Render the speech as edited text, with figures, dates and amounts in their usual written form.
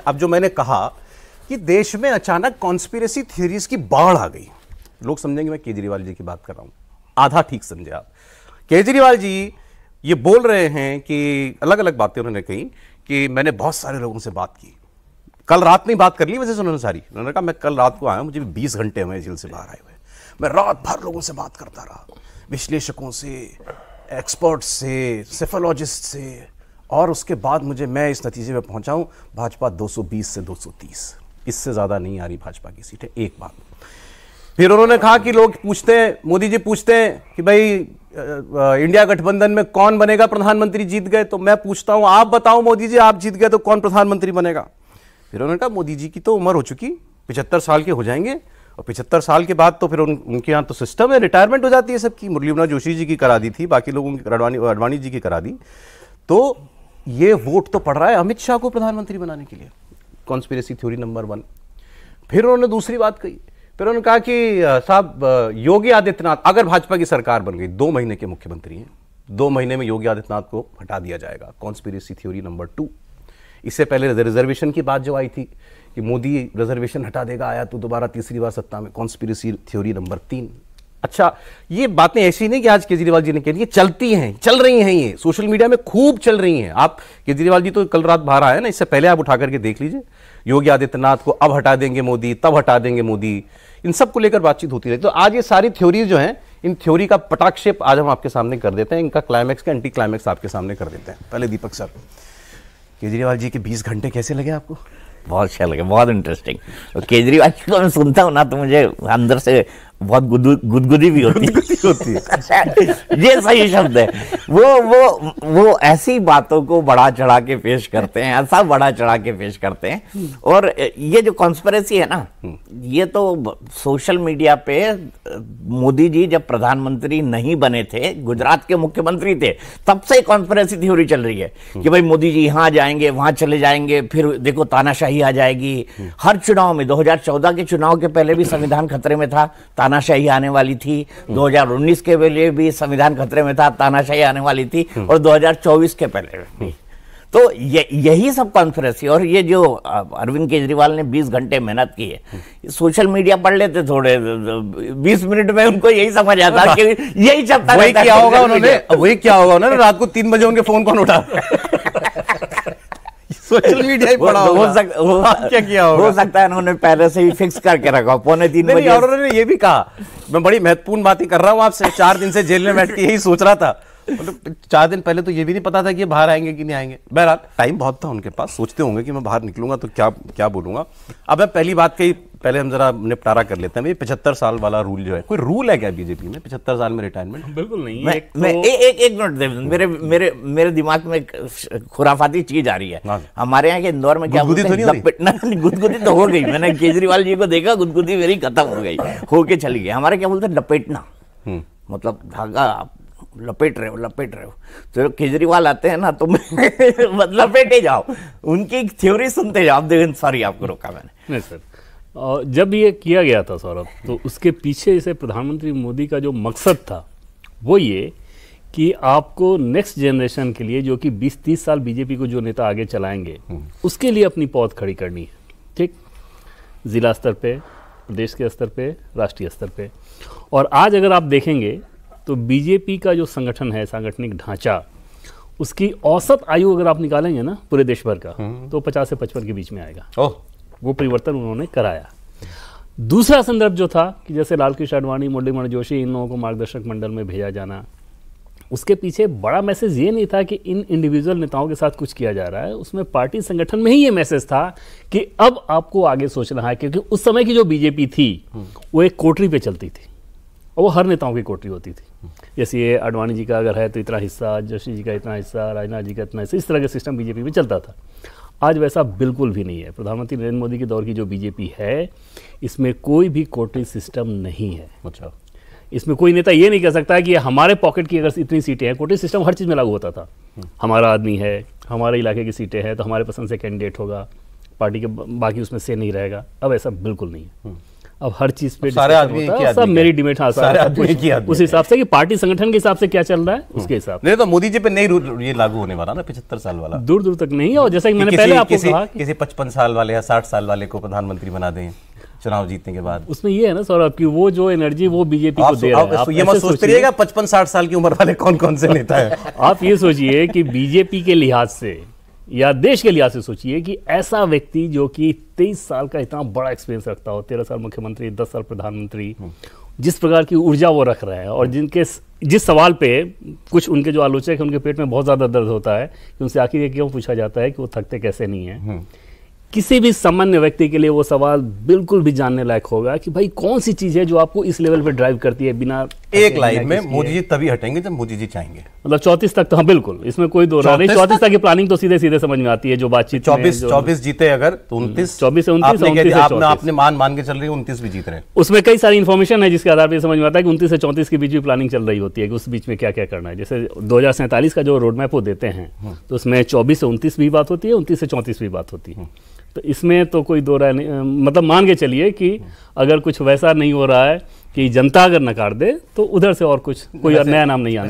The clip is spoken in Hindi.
अब जो मैंने कहा कि देश में अचानक कॉन्स्पिरेसी थ्योरीज की बाढ़ आ गई, लोग समझेंगे मैं केजरीवाल जी की बात कर रहा हूं, आधा ठीक समझे आप। केजरीवाल जी ये बोल रहे हैं कि अलग अलग बातें उन्होंने कही कि मैंने बहुत सारे लोगों से बात की, कल रात में बात कर ली वैसे उन्होंने सारी। उन्होंने कहा मैं कल रात को आया, मुझे 20 घंटे हुए जेल से बाहर आए हुए, मैं रात भर लोगों से बात करता रहा, विश्लेषकों से, एक्सपर्ट्स से, सेफोलॉजिस्ट से, और उसके बाद मैं इस नतीजे में पहुंचा हूं भाजपा 220 से 230, इससे ज्यादा नहीं आ रही भाजपा की सीटें। एक बात। फिर उन्होंने कहा कि लोग पूछते हैं, मोदी जी पूछते हैं कि भाई इंडिया गठबंधन में कौन बनेगा प्रधानमंत्री, जीत गए तो मैं पूछता हूं आप बताओ मोदी जी, आप जीत गए तो कौन प्रधानमंत्री बनेगा। फिर उन्होंने कहा मोदी जी की तो उम्र हो चुकी, 75 साल के हो जाएंगे, और 75 साल के बाद तो फिर उनके यहाँ तो सिस्टम है, रिटायरमेंट हो जाती है सबकी। मुरली मनोहर जोशी जी की करा दी थी, बाकी लोगों की अडवाणी जी की करा दी, तो ये वोट तो पड़ रहा है अमित शाह को प्रधानमंत्री बनाने के लिए। Conspiracy theory number 1। फिर उन्होंने दूसरी बात कही, फिर उन्होंने कहा कि साहब योगी आदित्यनाथ अगर भाजपा की सरकार बन गई, 2 महीने के मुख्यमंत्री हैं, 2 महीने में योगी आदित्यनाथ को हटा दिया जाएगा। Conspiracy theory number 2। इससे पहले रिजर्वेशन की बात जो आई थी कि मोदी रिजर्वेशन हटा देगा, आया तो दोबारा तीसरी बार सत्ता में। Conspiracy theory number 3। अच्छा, ये बातें ऐसी नहीं कि आज केजरीवाल जी ने कह दी, चलती हैं, चल रही हैं, ये सोशल मीडिया में खूब चल रही हैं। आप केजरीवाल जी तो कल रात बाहर आए ना, इससे पहले आप उठा करके देख लीजिए, योगी आदित्यनाथ को अब हटा देंगे मोदी, तब हटा देंगे मोदी, इन सब को लेकर बातचीत होती रही। तो आज ये सारी थ्योरीज जो हैं, इन थ्योरी का पटाक्षेप आज हम आपके सामने कर देते हैं, इनका क्लाइमैक्स का एंटी क्लाइमैक्स आपके सामने कर देते हैं। पहले दीपक सर, केजरीवाल जी के 20 घंटे कैसे लगे आपको? बहुत अच्छा लगे, बहुत इंटरेस्टिंग। केजरीवाल जी को मैं सुनता हूँ ना तो मुझे अंदर से बहुत गुदगुदी भी होती है। ये सही शब्द है। वो ऐसी बातों को बढ़ा चढ़ा के पेश करते हैं, ऐसा बढ़ा चढ़ा के पेश करते हैं। और ये जो कॉन्स्पिरेसी है ना, ये तो सोशल मीडिया पे मोदी जी जब प्रधानमंत्री नहीं बने थे, गुजरात के मुख्यमंत्री थे, तब से कॉन्स्पिरेसी थ्योरी चल रही है कि भाई मोदी जी यहाँ जाएंगे, वहां चले जाएंगे, फिर देखो तानाशाही आ जाएगी। हर चुनाव में 2014 के चुनाव के पहले भी संविधान खतरे में था, तानाशाही आने वाली थी। 2019 के पहले भी संविधान खतरे में था, तानाशाही आने वाली थी, और 2024 के पहले भी। तो यही सब कॉन्फ्रेंसी। और ये जो अरविंद केजरीवाल ने 20 घंटे मेहनत की है, सोशल मीडिया पढ़ लेते थोड़े, 20 मिनट में उनको यही समझ आता कि यही चलता वही क्या होगा उन्होंने रात को 3 बजे उनके फोन कौन उठा सोशल मीडिया ही पड़ा होगा। क्या किया होगा? हो सकता है उन्होंने पहले से ही फिक्स करके रखा, 2:45 बजे। और उन्होंने ये भी कहा, मैं बड़ी महत्वपूर्ण बातें कर रहा हूं आपसे, 4 दिन से जेल में बैठ के यही सोच रहा था। मतलब 4 दिन पहले तो ये भी नहीं पता था कि ये बाहर आएंगे कि नहीं आएंगे। बहरहाल टाइम बहुत था उनके पास, सोचते होंगे कि मैं बाहर निकलूंगा तो क्या बोलूंगा। अब मैं पहली बात कही, पहले हम जरा निपटारा कर लेते हैं। 75 साल वाला रूल जो है, कोई रूल है क्या बीजेपी में 75 साल में रिटायरमेंट? बिल्कुल नहीं। एक मिनट, मेरे दिमाग में खुराफाती चीज आ रही है। हमारे यहाँ के इंदौर में क्या गुदगुदी तो हो गई, मैंने केजरीवाल जी को देखा, गुदगुदी मेरी खत्म हो गई, होके चली गई। हमारे क्या बोलते हैं, लपेटना, मतलब धागा लपेट रहे हो। तो केजरीवाल आते हैं ना तो लपेटे जाओ, उनकी थ्योरी सुनते जाओ। सॉरी, आपको रोका मैंने। नहीं सर, जब ये किया गया था सौरभ, तो उसके पीछे इसे प्रधानमंत्री मोदी का जो मकसद था वो ये कि आपको नेक्स्ट जनरेशन के लिए, जो कि 20-30 साल बीजेपी को जो नेता आगे चलाएंगे, उसके लिए अपनी पौध खड़ी करनी है। ठीक, जिला स्तर पे, प्रदेश के स्तर पे, राष्ट्रीय स्तर पे। और आज अगर आप देखेंगे तो बीजेपी का जो संगठन है, सांगठनिक ढांचा, उसकी औसत आयु अगर आप निकालेंगे ना पूरे देश भर का, तो 50 से 55 के बीच में आएगा। वो परिवर्तन उन्होंने कराया। दूसरा संदर्भ जो था कि जैसे लालकृष्ण आडवाणी, मुरली मनोहर जोशी, इन लोगों को मार्गदर्शक मंडल में भेजा जाना, उसके पीछे बड़ा मैसेज ये नहीं था कि इन इंडिविजुअल नेताओं के साथ कुछ किया जा रहा है, उसमें पार्टी संगठन में ही ये मैसेज था कि अब आपको आगे सोचना है। क्योंकि उस समय की जो बीजेपी थी वो एक कोटरी पे चलती थी, और वो हर नेताओं की कोटरी होती थी। जैसे ये आडवाणी जी का अगर है तो इतना हिस्सा, जोशी जी का इतना हिस्सा, राजनाथ जी का इतना हिस्सा, इस तरह का सिस्टम बीजेपी में चलता था। आज वैसा बिल्कुल भी नहीं है। प्रधानमंत्री नरेंद्र मोदी के दौर की जो बीजेपी है, इसमें कोई भी कोटरी सिस्टम नहीं है। अच्छा, इसमें कोई नेता ये नहीं कह सकता कि हमारे पॉकेट की अगर इतनी सीटें हैं, कोटरी सिस्टम हर चीज़ में लागू होता था। हमारा आदमी है, हमारे इलाके की सीटें हैं तो हमारे पसंद से कैंडिडेट होगा, पार्टी के बाकी उसमें से नहीं रहेगा। अब ऐसा बिल्कुल नहीं है। अब हर चीज पे सारे discussion आदमी होता एक ही है, आदमी सब के। मेरी डिबेट, हाँ सारे आदमी एक ही आदमी उस हिसाब से कि पार्टी संगठन के हिसाब से क्या चल रहा है उसके हिसाब से। नहीं तो मोदी जी पे नई रूल ये लागू होने वाला ना 75 साल वाला, दूर दूर तक नहीं है। और जैसा कि मैंने किसी- पहले आपको किसी- कहा कि किसी 55 साल वाले या 60 साल वाले को प्रधानमंत्री बना दें चुनाव जीतने के बाद। उसमें ये है ना सौरभ की वो जो एनर्जी वो बीजेपी को दे रहा है। आप ये मत ऐसे सोचते सोचिए- रहिएगा 55-60 साल की उम्र वाले कौन कौन से नेता है। आप ये सोचिए कि बीजेपी के लिहाज से या देश के लिहाज से सोचिए कि ऐसा व्यक्ति जो कि 23 साल का इतना बड़ा एक्सपीरियंस रखता हो, 13 साल मुख्यमंत्री, 10 साल प्रधानमंत्री, जिस प्रकार की ऊर्जा वो रख रहे हैं और जिस सवाल पे कुछ उनके जो आलोचक हैं उनके पेट में बहुत ज़्यादा दर्द होता है कि उनसे आखिर ये क्यों पूछा जाता है कि वो थकते कैसे नहीं है। किसी भी सामान्य व्यक्ति के लिए वो सवाल बिल्कुल भी जानने लायक होगा कि भाई कौन सी चीज़ है जो आपको इस लेवल पे ड्राइव करती है बिना एक लाइन में मोदी जी तभी हटेंगे जब मोदी जी चाहेंगे। मतलब 34 तक तो हाँ बिल्कुल, इसमें कोई दो राय नहीं। 34 34 तक की प्लानिंग तो सीधे सीधे समझ में आती है जो बातचीत में 24 जीते अगर तो 29, 24 से 29, आपने कह 29 दिया, से आपने 34। आपने मान के चल रही है 29 भी जीत रहे हैं। उसमें कई सारी इन्फॉर्मेशन है जिसके आधार पर समझ में आता है कि 29 से 34 के बीच भी प्लानिंग चल रही होती है कि उस बीच में क्या क्या करना है। जैसे 2047 का जो रोड मैप वो देते हैं तो उसमें 24 से 29 भी बात होती है, 29 से 34 भी बात होती है। तो इसमें तो कोई दो राय नहीं, मतलब मान के चलिए कि अगर कुछ वैसा नहीं हो रहा है कि जनता अगर नकार दे तो उधर से और कुछ कोई और नया नाम नहीं आने